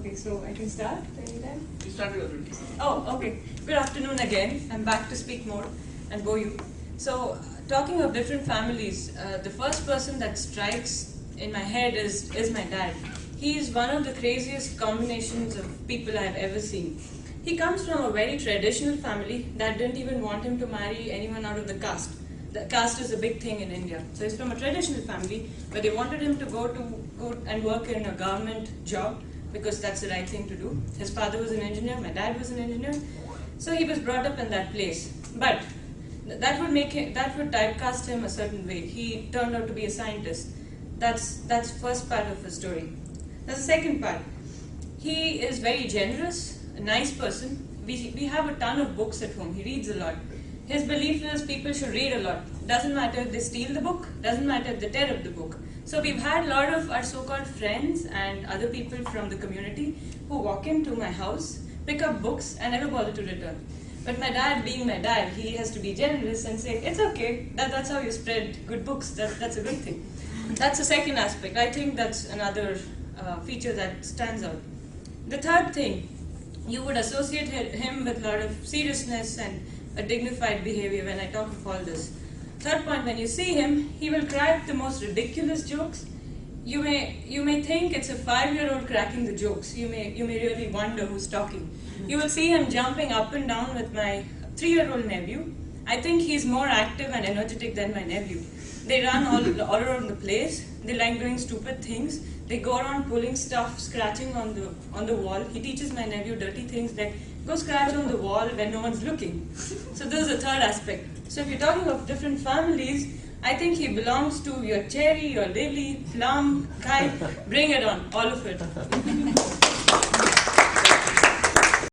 Okay, so I can start anytime? You started already. Oh, okay. Good afternoon again. I'm back to speak more and bore you. So, talking of different families, the first person that strikes in my head is my dad. He is one of the craziest combinations of people I've ever seen. He comes from a very traditional family that didn't even want him to marry anyone out of the caste. The caste is a big thing in India. So he's from a traditional family, but they wanted him to go and work in a government job because that's the right thing to do. His father was an engineer, my dad was an engineer, so he was brought up in that place. But that would typecast him a certain way. He turned out to be a scientist. That's first part of his story. That's the second part. He is very generous, a nice person. We have a ton of books at home. He reads a lot. His belief is people should read a lot. Doesn't matter if they steal the book, doesn't matter if they tear up the book. So we've had a lot of our so-called friends and other people from the community who walk into my house, pick up books and never bother to return. But my dad, being my dad, he has to be generous and say, it's okay, that's how you spread good books, that's a good thing. That's the second aspect. I think that's another feature that stands out. The third thing, you would associate him with a lot of seriousness and a dignified behavior when I talk of all this. Third point, when you see him, he will crack the most ridiculous jokes. You may think it's a 5-year-old cracking the jokes. You may really wonder who's talking. You will see him jumping up and down with my 3-year-old nephew. I think he's more active and energetic than my nephew. They run all around the place. They like doing stupid things. They go around pulling stuff, scratching on the wall. He teaches my nephew dirty things like go scratch on the wall when no one's looking. So this is the third aspect. So if you're talking of different families, I think he belongs to your cherry, your lily, plum, kite. Bring it on, all of it.